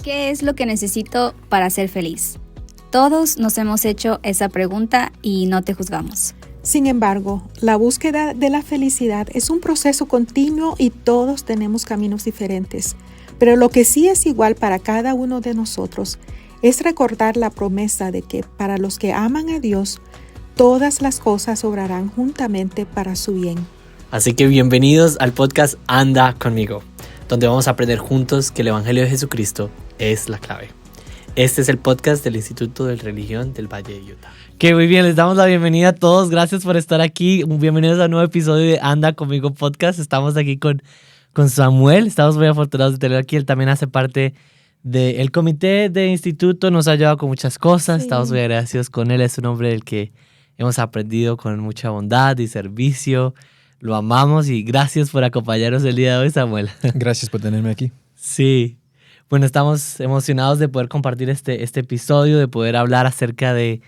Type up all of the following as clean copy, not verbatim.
¿Qué es lo que necesito para ser feliz? Todos nos hemos hecho esa pregunta y no te juzgamos. Sin embargo, la búsqueda de la felicidad es un proceso continuo y todos tenemos caminos diferentes. Pero lo que sí es igual para cada uno de nosotros es recordar la promesa de que para los que aman a Dios, todas las cosas obrarán juntamente para su bien. Así que bienvenidos al podcast Anda Conmigo, donde vamos a aprender juntos que el Evangelio de Jesucristo es la clave. Este es el podcast del Instituto de Religión del Valle de Utah. Que muy bien, les damos la bienvenida a todos. Gracias por estar aquí. Bienvenidos a un nuevo episodio de Anda Conmigo Podcast. Estamos aquí con Samuel. Estamos muy afortunados de tenerlo aquí. Él también hace parte del comité de instituto. Nos ha ayudado con muchas cosas. Sí. Estamos muy agradecidos con él. Es un hombre del que hemos aprendido con mucha bondad y servicio. Lo amamos y gracias por acompañarnos el día de hoy, Samuel. Gracias por tenerme aquí. Sí. Bueno, estamos emocionados de poder compartir este episodio, de poder hablar acerca de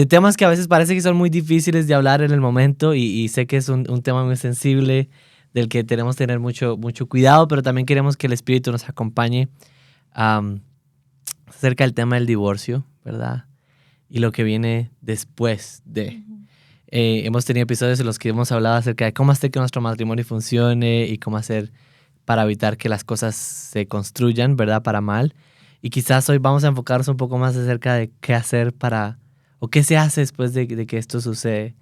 temas que a veces parece que son muy difíciles de hablar en el momento y sé que es un tema muy sensible del que tenemos que tener mucho cuidado, pero también queremos que el Espíritu nos acompañe acerca del tema del divorcio, ¿verdad? Y lo que viene después de... hemos tenido episodios en los que hemos hablado acerca de cómo hacer que nuestro matrimonio funcione y cómo hacer para evitar que las cosas se construyan, ¿verdad? Para mal. Y quizás hoy vamos a enfocarnos un poco más acerca de qué hacer o qué se hace después de que esto sucede.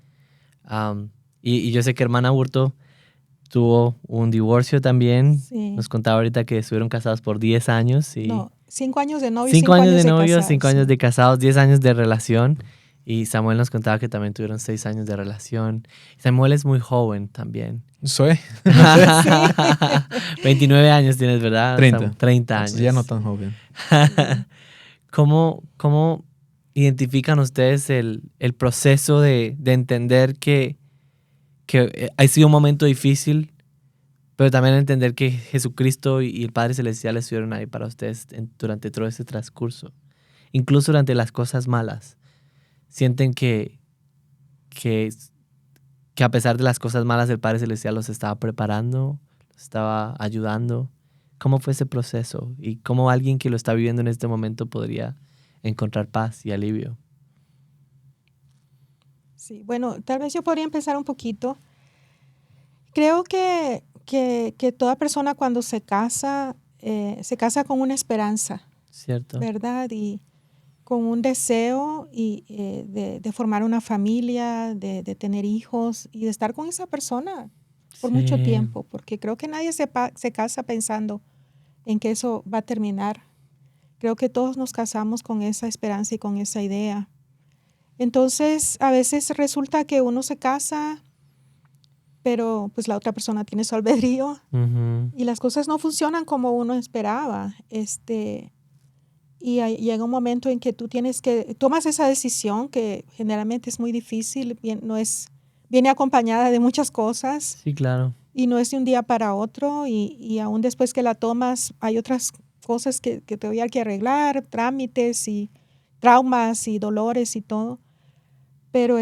Y yo sé que hermana Hurto tuvo un divorcio también. Sí. Nos contaba ahorita que estuvieron casados por 10 años. No, 5 años de novio, 5 años de novio, casados, 5 años de casados, 10 años de relación. Y Samuel nos contaba que también tuvieron 6 años de relación. Samuel es muy joven también. ¿Soy? 29 años tienes, ¿verdad? 30 años. Ya no tan joven. ¿Cómo identifican ustedes el proceso de entender que ha sido un momento difícil, pero también entender que Jesucristo y el Padre Celestial estuvieron ahí para ustedes durante todo ese transcurso? Incluso durante las cosas malas. ¿Sienten que a pesar de las cosas malas el Padre Celestial los estaba preparando, los estaba ayudando? ¿Cómo fue ese proceso? ¿Y cómo alguien que lo está viviendo en este momento podría encontrar paz y alivio? Sí, bueno, tal vez yo podría empezar un poquito. Creo que toda persona cuando se casa con una esperanza. Cierto. ¿Verdad? Y con un deseo de formar una familia, de tener hijos y de estar con esa persona por mucho tiempo, porque creo que nadie se casa pensando en que eso va a terminar. Creo que todos nos casamos con esa esperanza y con esa idea. Entonces, a veces resulta que uno se casa, pero pues la otra persona tiene su albedrío y las cosas no funcionan como uno esperaba. Y llega un momento en que tú tomas esa decisión que generalmente es muy difícil, viene acompañada de muchas cosas. Sí, claro. Y no es de un día para otro y aún después que la tomas hay otras cosas que todavía hay que arreglar, trámites y traumas y dolores y todo. Pero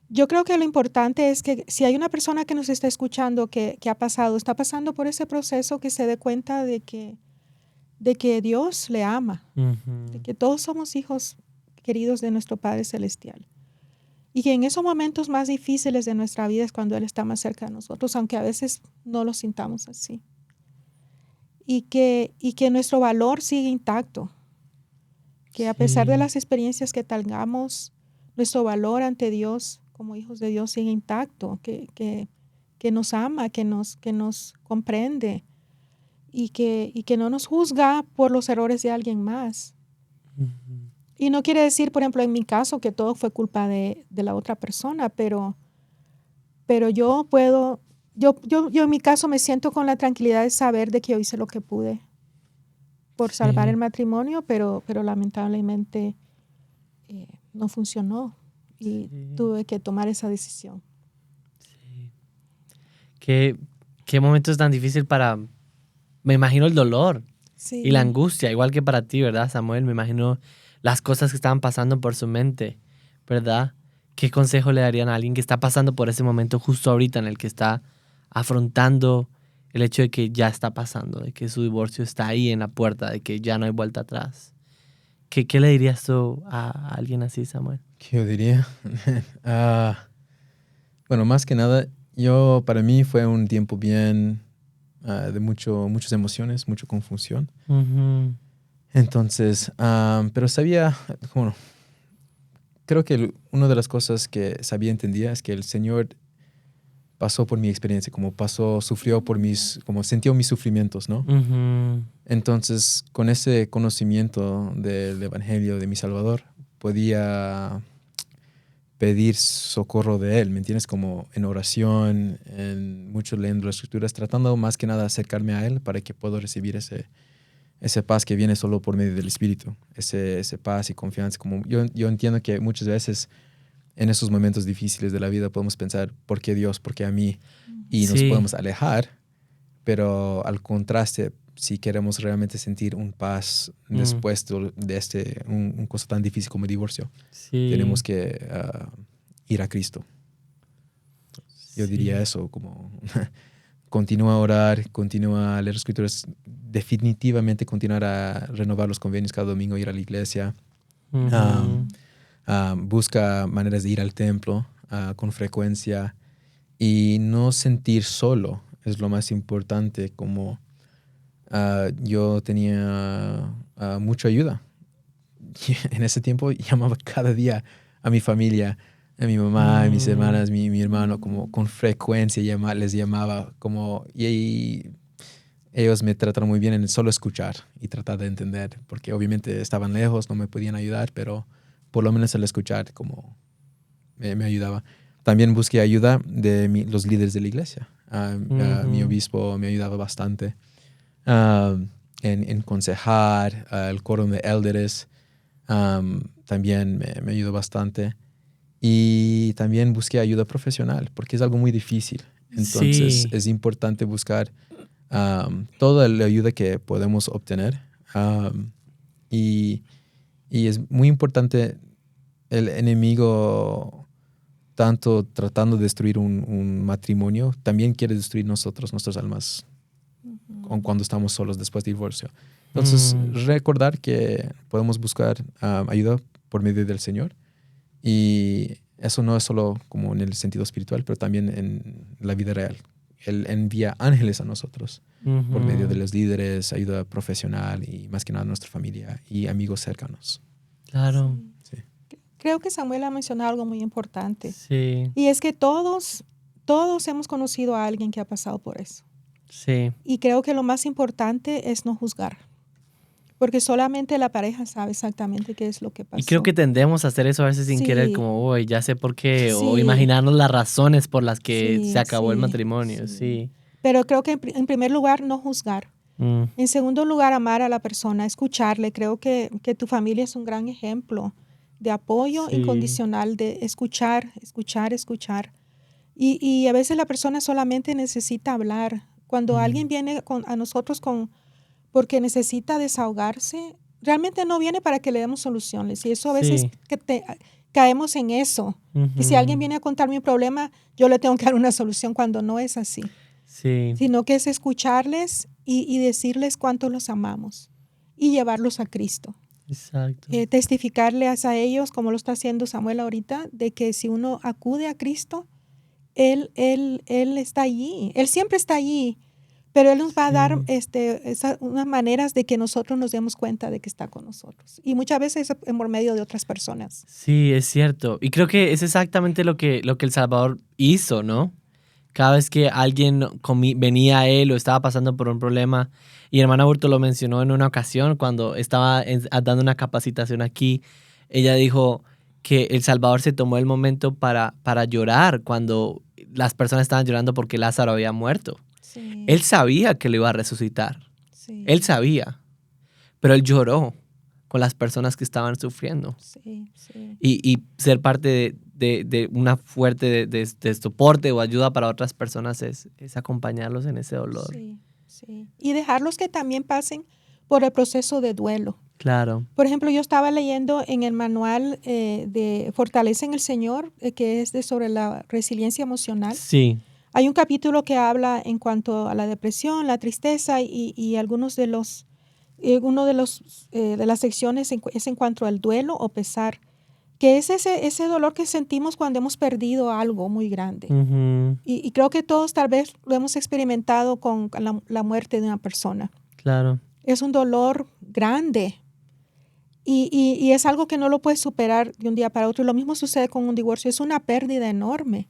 yo creo que lo importante es que si hay una persona que nos está escuchando que está pasando por ese proceso, que se dé cuenta de que Dios le ama, de que todos somos hijos queridos de nuestro Padre Celestial. Y que en esos momentos más difíciles de nuestra vida es cuando Él está más cerca de nosotros, aunque a veces no lo sintamos así. Y que nuestro valor sigue intacto. Que a pesar de las experiencias que tengamos, nuestro valor ante Dios, como hijos de Dios, sigue intacto. Que nos ama, que nos comprende. Y que no nos juzga por los errores de alguien más. Uh-huh. Y no quiere decir, por ejemplo, en mi caso, que todo fue culpa de la otra persona, pero yo en mi caso me siento con la tranquilidad de saber de que yo hice lo que pude por salvar el matrimonio, pero lamentablemente no funcionó y tuve que tomar esa decisión. Sí. ¿Qué momento es tan difícil me imagino el dolor y la angustia, igual que para ti, ¿verdad, Samuel? Me imagino las cosas que estaban pasando por su mente, ¿verdad? ¿Qué consejo le darían a alguien que está pasando por ese momento justo ahorita en el que está afrontando el hecho de que ya está pasando, de que su divorcio está ahí en la puerta, de que ya no hay vuelta atrás. ¿Qué le dirías tú a alguien así, Samuel? ¿Qué yo diría? Bueno, más que nada, para mí fue un tiempo bien de muchas emociones, mucha confusión. Uh-huh. Entonces, pero sabía, bueno, creo que una de las cosas que sabía y entendía es que el Señor pasó por mi experiencia, sufrió como sintió mis sufrimientos, ¿no? Uh-huh. Entonces, con ese conocimiento del Evangelio de mi Salvador, podía pedir socorro de Él, ¿me entiendes? Como en oración, mucho leyendo las Escrituras, tratando más que nada de acercarme a Él para que pueda recibir ese paz que viene solo por medio del Espíritu, ese paz y confianza. Como yo entiendo que muchas veces en esos momentos difíciles de la vida podemos pensar, ¿por qué Dios? ¿Por qué a mí? Y nos podemos alejar, pero al contraste, si queremos realmente sentir un paz después de un cosa tan difícil como el divorcio, tenemos que ir a Cristo. Yo diría eso, como continúa a orar, continúa a leer Escrituras, definitivamente continuar a renovar los convenios cada domingo, ir a la iglesia. Uh-huh. Busca maneras de ir al templo con frecuencia y no sentir solo es lo más importante. Como yo tenía mucha ayuda. En ese tiempo llamaba cada día a mi familia, a mi mamá, a mis hermanas, mi hermano, como con frecuencia les llamaba y ellos me trataron muy bien en solo escuchar y tratar de entender, porque obviamente estaban lejos, no me podían ayudar, pero por lo menos al escuchar como me ayudaba. También busqué ayuda de los líderes de la iglesia. Mi obispo me ayudaba bastante en aconsejar, el coro de elders también me ayudó bastante. Y también busqué ayuda profesional, porque es algo muy difícil. Entonces es importante buscar toda la ayuda que podemos obtener. Y es muy importante el enemigo, tanto tratando de destruir un matrimonio, también quiere destruir nuestras almas cuando estamos solos después del divorcio. Entonces, recordar que podemos buscar ayuda por medio del Señor. Y eso no es solo como en el sentido espiritual, pero también en la vida real. Él envía ángeles a nosotros por medio de los líderes, ayuda profesional y más que nada nuestra familia y amigos cercanos. Claro. Sí. Creo que Samuel ha mencionado algo muy importante. Sí. Y es que todos hemos conocido a alguien que ha pasado por eso. Sí. Y creo que lo más importante es no juzgar. Porque solamente la pareja sabe exactamente qué es lo que pasó. Y creo que tendemos a hacer eso a veces sin querer, como, uy, ya sé por qué, o imaginarnos las razones por las que se acabó el matrimonio. Sí. Pero creo que en primer lugar, no juzgar. En segundo lugar, amar a la persona, escucharle. Creo que tu familia es un gran ejemplo de apoyo incondicional, de escuchar. Y a veces la persona solamente necesita hablar. Cuando alguien viene a nosotros porque necesita desahogarse, realmente no viene para que le demos soluciones. Y eso a veces caemos en eso. Que si alguien viene a contarme un problema, yo le tengo que dar una solución cuando no es así. Sí. Sino que es escucharles y decirles cuánto los amamos y llevarlos a Cristo. Exacto. Testificarles a ellos, como lo está haciendo Samuel ahorita, de que si uno acude a Cristo, Él está allí. Él siempre está allí. Pero Él nos va a dar unas maneras de que nosotros nos demos cuenta de que está con nosotros. Y muchas veces es por medio de otras personas. Sí, es cierto. Y creo que es exactamente lo que El Salvador hizo, ¿no? Cada vez que alguien venía a Él o estaba pasando por un problema, y hermana Burto lo mencionó en una ocasión cuando estaba dando una capacitación aquí, ella dijo que El Salvador se tomó el momento para llorar cuando las personas estaban llorando porque Lázaro había muerto. Sí. Él sabía que lo iba a resucitar. Sí. Él sabía. Pero él lloró con las personas que estaban sufriendo. Sí, sí. Y ser parte de una fuerte de soporte o ayuda para otras personas es acompañarlos en ese dolor. Sí, sí. Y dejarlos que también pasen por el proceso de duelo. Claro. Por ejemplo, yo estaba leyendo en el manual de Fortaleza en el Señor, que es sobre la resiliencia emocional. Sí. Hay un capítulo que habla en cuanto a la depresión, la tristeza y algunos de los, de las secciones es en cuanto al duelo o pesar, que es ese dolor que sentimos cuando hemos perdido algo muy grande. Ujú. Y creo que todos tal vez lo hemos experimentado con la muerte de una persona. Claro. Es un dolor grande y es algo que no lo puedes superar de un día para otro. Y lo mismo sucede con un divorcio. Es una pérdida enorme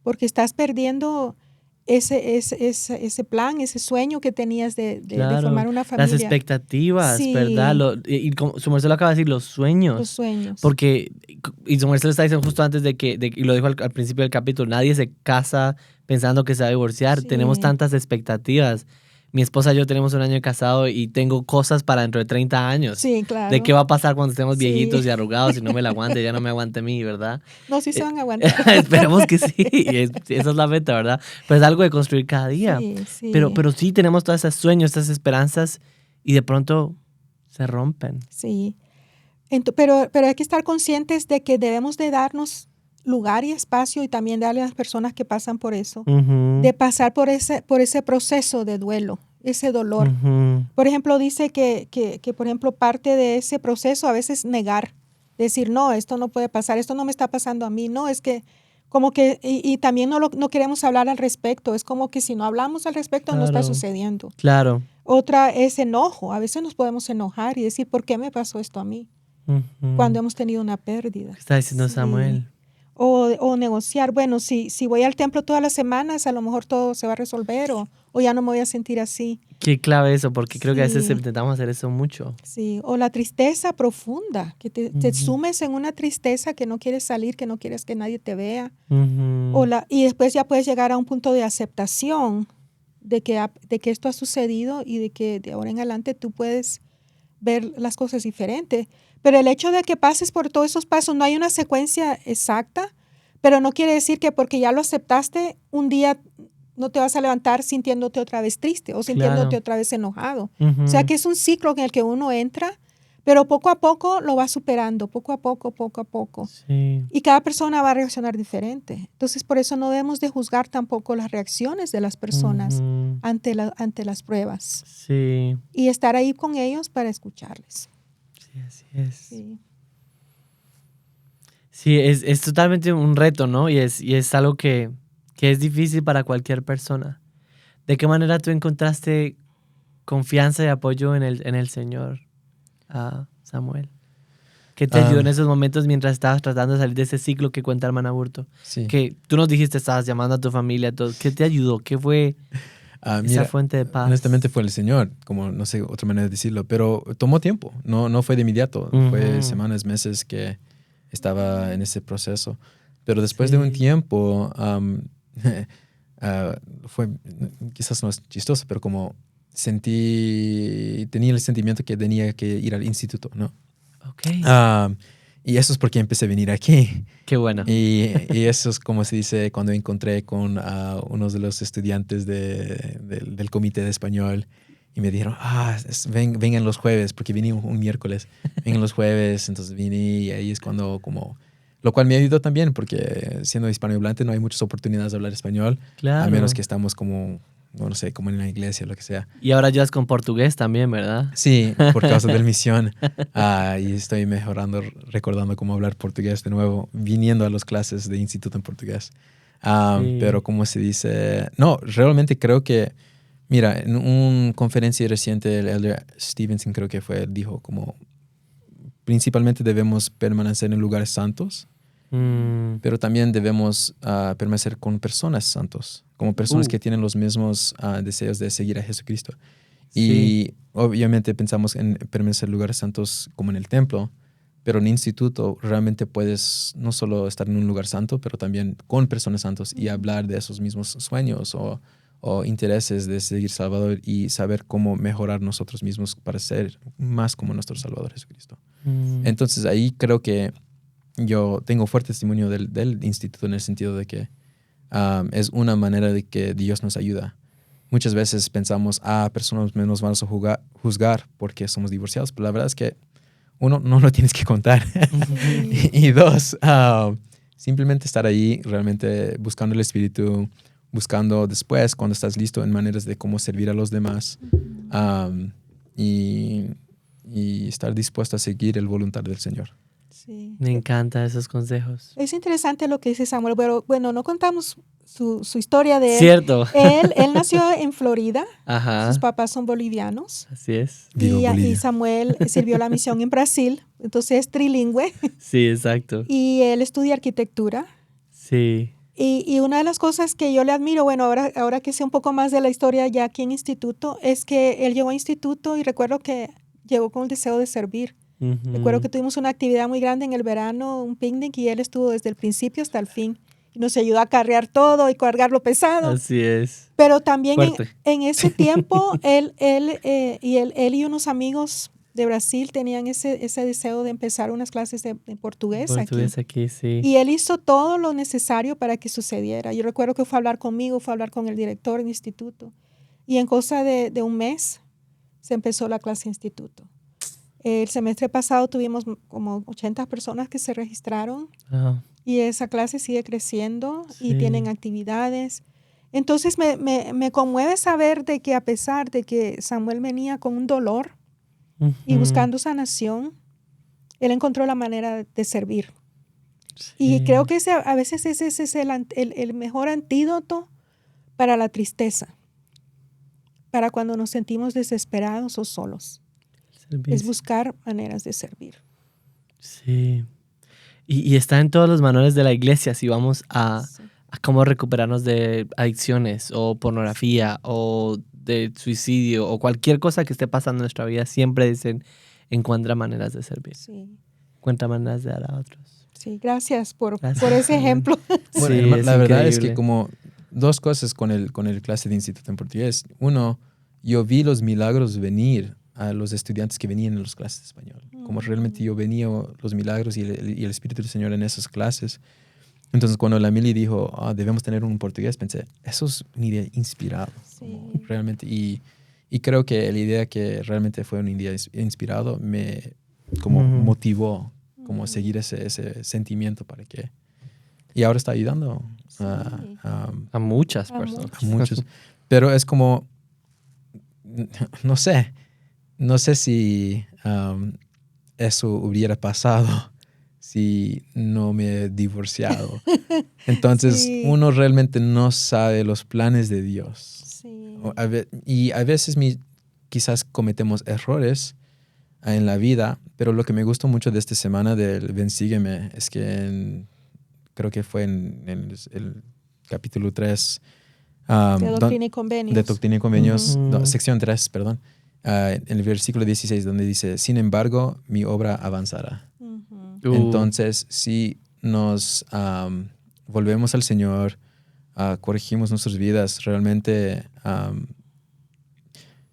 porque estás perdiendo ese plan, ese sueño que tenías de Claro. formar una familia. Las expectativas, Sí. ¿verdad? Y como su merced lo acaba de decir, los sueños. Los sueños. Porque, y su merced lo está diciendo justo antes y lo dijo al principio del capítulo, nadie se casa pensando que se va a divorciar. Sí. Tenemos tantas expectativas. Mi esposa y yo tenemos 1 año de casado y tengo cosas para dentro de 30 años. Sí, claro. De qué va a pasar cuando estemos Sí. viejitos y arrugados y no me la aguante, ya no me aguante a mí, ¿verdad? No, sí se van a aguantar. Esperemos que sí. Esa es la meta, ¿verdad? Pero es algo de construir cada día. Sí, sí. Pero sí tenemos todos esos sueños, estas esperanzas y de pronto se rompen. Sí. Pero hay que estar conscientes de que debemos de darnos lugar y espacio y también darle a las personas que pasan por eso, Ujú. de pasar por ese proceso de duelo, ese dolor. Ujú. Por ejemplo, dice que, por ejemplo, parte de ese proceso a veces negar, decir, no, esto no puede pasar, esto no me está pasando a mí, no, es que como que, y también no queremos hablar al respecto, es como que si no hablamos al respecto no está Claro. sucediendo. Claro. Otra es enojo, a veces nos podemos enojar y decir, ¿por qué me pasó esto a mí? Ujú. Cuando hemos tenido una pérdida. ¿Qué está diciendo Sí. Samuel? O negociar, bueno, si voy al templo todas las semanas, a lo mejor todo se va a resolver o ya no me voy a sentir así. Qué clave eso, porque creo que a veces Sí. intentamos hacer eso mucho. Sí, o la tristeza profunda, que te Ujú. sumes en una tristeza que no quieres salir, que no quieres que nadie te vea. Ujú. Y después ya puedes llegar a un punto de aceptación de que esto ha sucedido y de que de ahora en adelante tú puedes ver las cosas diferentes. Pero el hecho de que pases por todos esos pasos, no hay una secuencia exacta, pero no quiere decir que porque ya lo aceptaste, un día no te vas a levantar sintiéndote otra vez triste o sintiéndote Claro. otra vez enojado. Ujú. O sea que es un ciclo en el que uno entra, pero poco a poco lo va superando, poco a poco. Sí. Y cada persona va a reaccionar diferente. Entonces, por eso no debemos de juzgar tampoco las reacciones de las personas Ujú. ante las pruebas Sí. y estar ahí con ellos para escucharles. Sí, así es. Sí. Sí, es totalmente un reto, ¿no? Y es algo que es difícil para cualquier persona. ¿De qué manera tú encontraste confianza y apoyo en el Señor, Samuel? ¿Qué te ayudó en esos momentos mientras estabas tratando de salir de ese ciclo que cuenta hermana Burto? Sí. Que tú nos dijiste, estabas llamando a tu familia, todo. ¿Qué te ayudó? ¿Qué fue esa Mira, fuente de paz? honestamente fue el Señor, como no sé otra manera de decirlo, pero tomó tiempo, no fue de inmediato, fue Ujú. semanas, meses que estaba en ese proceso. Pero después Sí. de un tiempo, fue, quizás no es chistoso, pero como tenía el sentimiento que tenía que ir al instituto, ¿no? Ok. Y eso es porque empecé a venir aquí. Qué bueno. Y eso es como se dice cuando encontré con unos de los estudiantes del comité de español y me dijeron, vengan los jueves, porque vine un miércoles, vengan los jueves, entonces vine y ahí es cuando lo cual me ayudó también porque siendo hispanohablante no hay muchas oportunidades de hablar español, Claro. a menos que estamos como, no sé, como en la iglesia o lo que sea. Y ahora ayudas con portugués también, ¿verdad? Sí, por causa de la misión. Y estoy mejorando, recordando cómo hablar portugués de nuevo, viniendo a las clases de instituto en portugués. Sí. Pero como se dice, no, realmente creo que, mira, en una conferencia reciente, el Elder Stevenson creo que fue, dijo como, principalmente debemos permanecer en lugares santos, pero también debemos permanecer con personas santos, como personas que tienen los mismos deseos de seguir a Jesucristo. Sí. Y obviamente pensamos en permanecer en lugares santos como en el templo, pero en instituto realmente puedes no solo estar en un lugar santo, pero también con personas santos y hablar de esos mismos sueños o intereses de seguir Salvador y saber cómo mejorar nosotros mismos para ser más como nuestro Salvador Jesucristo. Entonces ahí creo que yo tengo fuerte testimonio del instituto en el sentido de que es una manera de que Dios nos ayuda. Muchas veces pensamos, personas nos van a juzgar porque somos divorciados, pero la verdad es que uno, no lo tienes que contar. y dos, simplemente estar ahí realmente buscando el Espíritu, buscando después, cuando estás listo, en maneras de cómo servir a los demás. Y estar dispuesto a seguir el voluntad del Señor. Sí. Me encantan esos consejos. Es interesante lo que dice Samuel, pero bueno, no contamos su historia de él. Cierto. Él nació en Florida, Ajá. sus papás son bolivianos. Así es. Viva Bolivia. Y Samuel sirvió la misión en Brasil, entonces es trilingüe. Sí, exacto. Y él estudia arquitectura. Sí. Y una de las cosas que yo le admiro, bueno, ahora que sé un poco más de la historia ya aquí en instituto, es que él llegó a instituto y recuerdo que llegó con el deseo de servir. Ujú. Recuerdo que tuvimos una actividad muy grande en el verano, un picnic, y él estuvo desde el principio hasta el fin. Y nos ayudó a cargar todo y cargar lo pesado. Así es. Pero también Fuerte. en ese tiempo, él y unos amigos de Brasil tenían ese deseo de empezar unas clases de portugués Aquí, sí. y él hizo todo lo necesario para que sucediera. Yo recuerdo que fue a hablar conmigo, fue a hablar con el director del instituto. Y en cosa de un mes se empezó la clase de instituto. El semestre pasado tuvimos como 80 personas que se registraron Ah, y esa clase sigue creciendo y Sí. tienen actividades. Entonces me conmueve saber de que a pesar de que Samuel venía con un dolor y ujú. buscando sanación, él encontró la manera de servir. Sí. Y creo que a veces ese es el mejor antídoto para la tristeza, para cuando nos sentimos desesperados o solos. Servicio. Es buscar maneras de servir. Sí. Y está en todos los manuales de la iglesia si vamos a cómo recuperarnos de adicciones o pornografía o de suicidio o cualquier cosa que esté pasando en nuestra vida. Siempre dicen, encuentra maneras de servir. Sí, Encuentra maneras de dar a otros. sí, gracias por Gracias. ese ejemplo. Bueno, Sí, hermano, es la verdad es que increíble. como dos cosas con el clase de instituto en portugués. Uno, yo vi los milagros venir a los estudiantes que venían en las clases de español. Como realmente yo venía los milagros y el Espíritu del Señor en esas clases. Entonces cuando la Mili dijo, debemos tener un portugués, pensé, eso es una idea inspirada. Sí. Realmente. Y creo que la idea que realmente fue una idea inspirada me como Ujú. motivó como seguir ese sentimiento para que... Y ahora está ayudando A muchas A personas. a muchos. Pero es como, no sé si eso hubiera pasado si no me he divorciado. Entonces Sí. uno realmente no sabe los planes de Dios. Sí. Y a veces quizás cometemos errores en la vida, pero lo que me gustó mucho de esta semana del Ven Sígueme es que creo que fue en el capítulo 3 De Doctrina y Convenios. de Doctrina y Convenios, Ujú. sección 3, perdón, en el versículo 16 donde dice, sin embargo, mi obra avanzará. Ujú. Entonces, si nos volvemos al Señor, corregimos nuestras vidas, realmente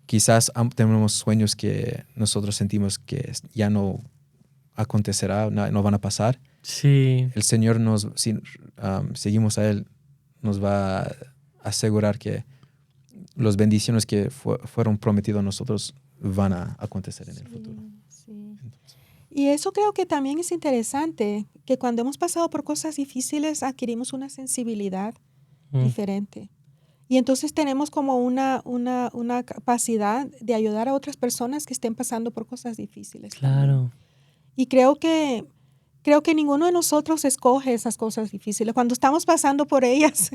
quizás tenemos sueños que nosotros sentimos que ya no acontecerá, no van a pasar. Sí. El Señor si seguimos a Él, nos va a asegurar que las bendiciones que fueron prometidas a nosotros van a acontecer en el futuro. Sí. Y eso creo que también es interesante, que cuando hemos pasado por cosas difíciles adquirimos una sensibilidad diferente. Y entonces tenemos como una capacidad de ayudar a otras personas que estén pasando por cosas difíciles. Claro. También. Y creo que ninguno de nosotros escoge esas cosas difíciles. Cuando estamos pasando por ellas,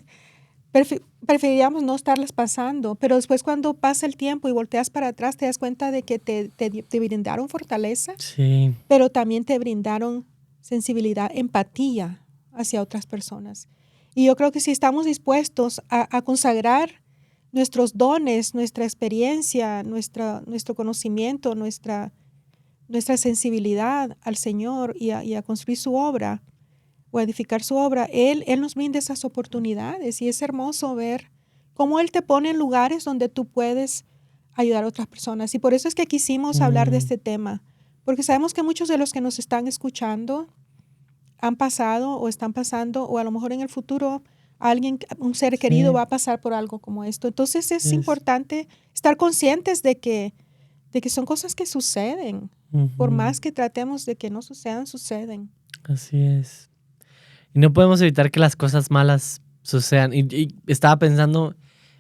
preferiríamos no estarlas pasando, pero después cuando pasa el tiempo y volteas para atrás te das cuenta de que te brindaron fortaleza, Sí. pero también te brindaron sensibilidad, empatía hacia otras personas. Y yo creo que si estamos dispuestos a consagrar nuestros dones, nuestra experiencia, nuestro conocimiento, nuestra sensibilidad al Señor y a construir su obra o edificar su obra, Él nos brinda esas oportunidades y es hermoso ver cómo Él te pone en lugares donde tú puedes ayudar a otras personas. Y por eso es que quisimos hablar de este tema, porque sabemos que muchos de los que nos están escuchando han pasado o están pasando, o a lo mejor en el futuro un ser querido va a pasar por algo como esto. Entonces es importante estar conscientes de que son cosas que suceden. Por más que tratemos de que no sucedan, suceden. Así es. Y no podemos evitar que las cosas malas sucedan. Y estaba pensando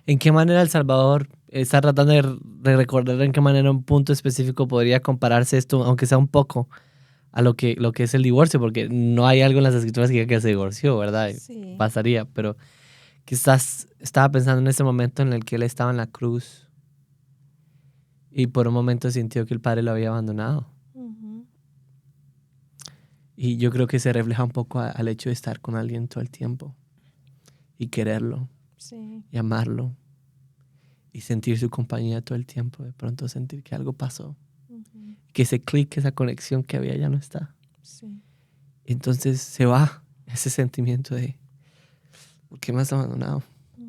en qué manera El Salvador está tratando de recordar en qué manera un punto específico podría compararse esto, aunque sea un poco, a lo que es el divorcio, porque no hay algo en las escrituras que diga que se divorció, ¿verdad? Sí. Pasaría, pero quizás estaba pensando en ese momento en el que él estaba en la cruz y por un momento sintió que el padre lo había abandonado. Ujú. Y yo creo que se refleja un poco al hecho de estar con alguien todo el tiempo y quererlo Sí. y amarlo y sentir su compañía todo el tiempo. De pronto sentir que algo pasó, Ujú. que ese clic, esa conexión que había ya no está. Sí. Entonces se va ese sentimiento de ¿por qué me has abandonado?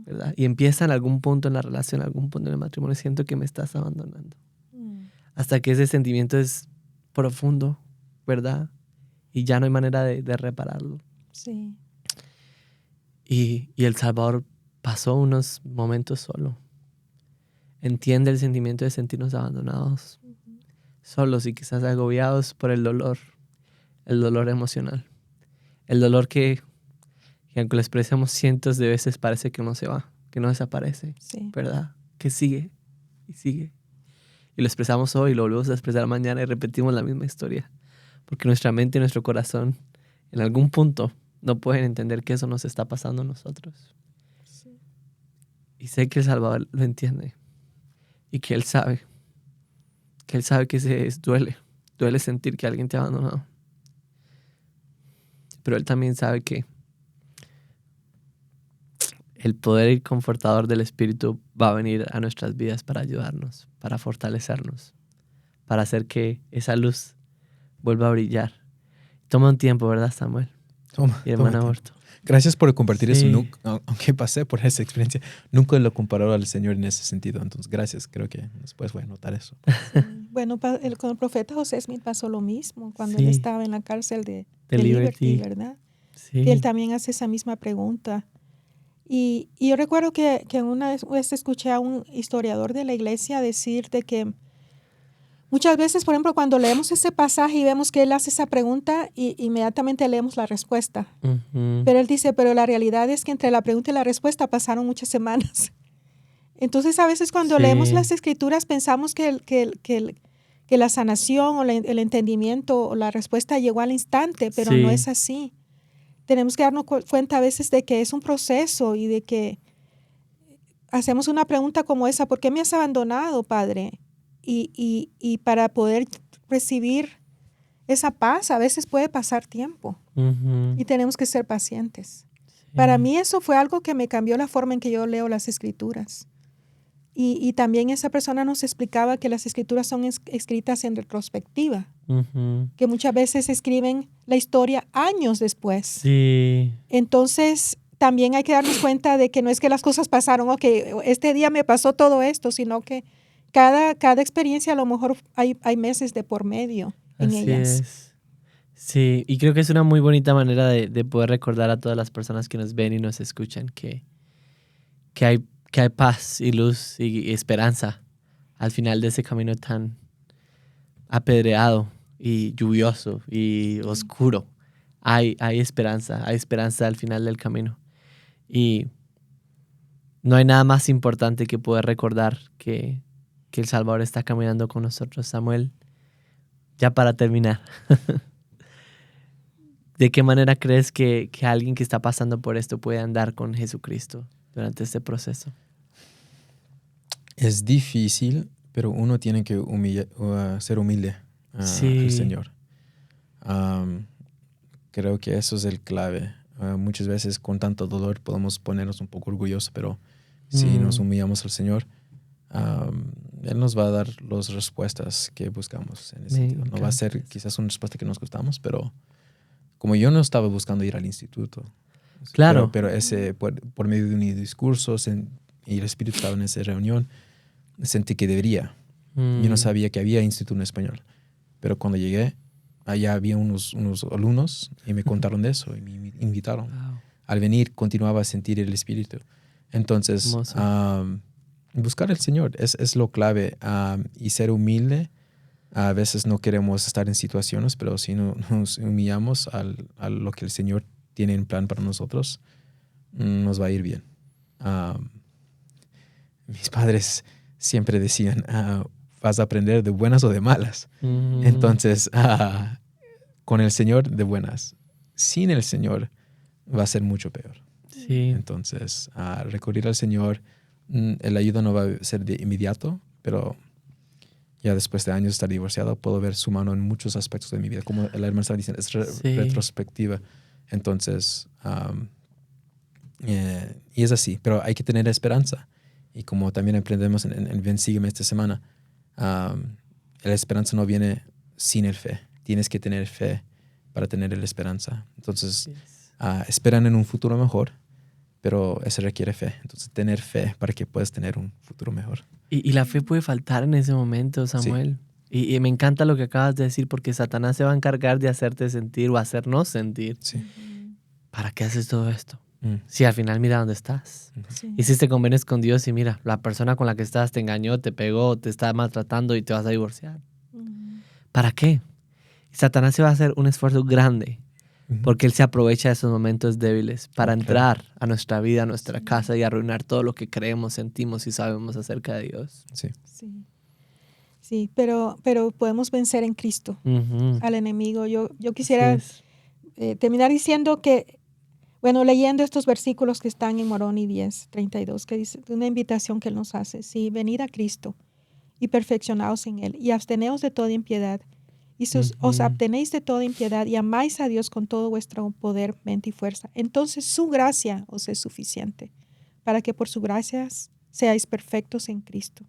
¿Verdad? Y empieza en algún punto en la relación, en algún punto en el matrimonio, siento que me estás abandonando. Mm. Hasta que ese sentimiento es profundo, ¿verdad? Y ya no hay manera de repararlo. Sí. Y El Salvador pasó unos momentos solo. Entiende el sentimiento de sentirnos abandonados, solos y quizás agobiados por el dolor emocional. El dolor que aunque lo expresemos cientos de veces parece que no se va, que no desaparece, Sí. ¿verdad? Que sigue y sigue. Y lo expresamos hoy, lo volvemos a expresar mañana y repetimos la misma historia. Porque nuestra mente y nuestro corazón en algún punto no pueden entender que eso nos está pasando a nosotros. Sí. Y sé que El Salvador lo entiende. Y que Él sabe que duele sentir que alguien te ha abandonado. Pero Él también sabe que el poder y confortador del Espíritu va a venir a nuestras vidas para ayudarnos, para fortalecernos, para hacer que esa luz vuelva a brillar. Toma un tiempo, ¿verdad, Samuel? Toma Y hermana tiempo. Aborto. Gracias por compartir eso. Sí. Aunque pasé por esa experiencia, nunca lo comparó al Señor en ese sentido. Entonces, gracias. Creo que después voy a notar eso. Sí. Bueno, con el profeta José Smith pasó lo mismo cuando él Sí. estaba en la cárcel de De Liberty, Liberty. ¿verdad? Sí. Que él también hace esa misma pregunta. Y yo recuerdo que una vez escuché a un historiador de la iglesia decir de que muchas veces, por ejemplo, cuando leemos ese pasaje y vemos que él hace esa pregunta, inmediatamente leemos la respuesta. Ujú. Pero él dice, pero la realidad es que entre la pregunta y la respuesta pasaron muchas semanas. Entonces, a veces cuando Sí. leemos las escrituras pensamos que la sanación o el entendimiento o la respuesta llegó al instante, pero Sí. no es así. Tenemos que darnos cuenta a veces de que es un proceso y de que hacemos una pregunta como esa, ¿por qué me has abandonado, Padre? Y para poder recibir esa paz a veces puede pasar tiempo Ujú. y tenemos que ser pacientes. Sí. Para mí eso fue algo que me cambió la forma en que yo leo las escrituras. Y también esa persona nos explicaba que las escrituras son escritas en retrospectiva, Ujú. que muchas veces escriben la historia años después. Sí. Entonces, también hay que darnos cuenta de que no es que las cosas pasaron, o que este día me pasó todo esto, sino que cada experiencia a lo mejor hay meses de por medio en Así ellas. es. Sí, y creo que es una muy bonita manera de poder recordar a todas las personas que nos ven y nos escuchan que hay paz y luz y esperanza al final de ese camino tan apedreado y lluvioso y oscuro. Hay esperanza al final del camino. Y no hay nada más importante que poder recordar que El Salvador está caminando con nosotros. Samuel, ya para terminar, ¿de qué manera crees que alguien que está pasando por esto puede andar con Jesucristo durante este proceso? Es difícil, pero uno tiene que ser humilde Sí. al Señor. Creo que eso es el clave. Muchas veces con tanto dolor podemos ponernos un poco orgullosos, pero si nos humillamos al Señor, Él nos va a dar las respuestas que buscamos en ese sentido. No va a ser quizás una respuesta que nos gustamos, pero como yo no estaba buscando ir al instituto, Claro. pero por medio de un discurso y el Espíritu estaba en esa reunión, sentí que debería. Yo no sabía que había instituto en español, pero cuando llegué, allá había unos alumnos y me contaron de eso y me invitaron. Wow. Al venir continuaba a sentir el Espíritu. Entonces, Hermoso. buscar al Señor es lo clave, y ser humilde. A veces no queremos estar en situaciones, pero si no nos humillamos a lo que el Señor tiene en plan para nosotros, nos va a ir bien. Mis padres siempre decían, vas a aprender de buenas o de malas. Entonces, con el Señor, de buenas. Sin el Señor, va a ser mucho peor. Sí. Entonces, recurrir al Señor, la ayuda no va a ser de inmediato, pero ya después de años de estar divorciado, puedo ver su mano en muchos aspectos de mi vida. Como la hermana estaba diciendo, es retrospectiva. Entonces, y es así, pero hay que tener esperanza. Y como también aprendemos en Ven, Sígueme esta semana, la esperanza no viene sin el fe. Tienes que tener fe para tener la esperanza. Entonces, esperan en un futuro mejor, pero eso requiere fe. Entonces, tener fe para que puedas tener un futuro mejor. Y la fe puede faltar en ese momento, Samuel. Sí. Y me encanta lo que acabas de decir, porque Satanás se va a encargar de hacerte sentir o hacernos sentir. Sí. ¿Para qué haces todo esto? Si al final mira dónde estás. Sí. Hiciste convenios con Dios y mira, la persona con la que estás te engañó, te pegó, te está maltratando y te vas a divorciar. ¿Para qué? Y Satanás se va a hacer un esfuerzo grande porque él se aprovecha de esos momentos débiles para entrar a nuestra vida, a nuestra casa y arruinar todo lo que creemos, sentimos y sabemos acerca de Dios. Sí. Sí, pero podemos vencer en Cristo al enemigo. Yo quisiera terminar diciendo que, bueno, leyendo estos versículos que están en Moroni 10:32, que dice una invitación que él nos hace. Sí, venid a Cristo y perfeccionaos en él y absteneos de toda impiedad. Y si os abtenéis de toda impiedad y amáis a Dios con todo vuestro poder, mente y fuerza, entonces su gracia os es suficiente para que por su gracia seáis perfectos en Cristo.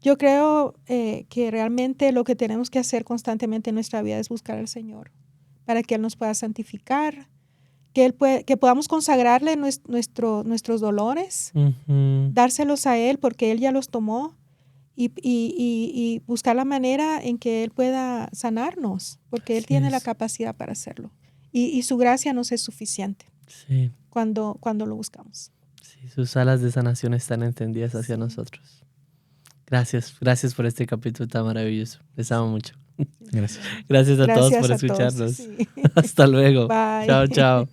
Yo creo que realmente lo que tenemos que hacer constantemente en nuestra vida es buscar al Señor para que Él nos pueda santificar, que podamos consagrarle nuestros dolores, dárselos a Él porque Él ya los tomó y buscar la manera en que Él pueda sanarnos, porque Él tiene la capacidad para hacerlo. Y su gracia nos es suficiente cuando lo buscamos. Sí, sus alas de sanación están extendidas hacia nosotros. Gracias por este capítulo tan maravilloso. Les amo mucho. Gracias. Gracias a todos por escucharnos. Hasta luego. Bye. Chao.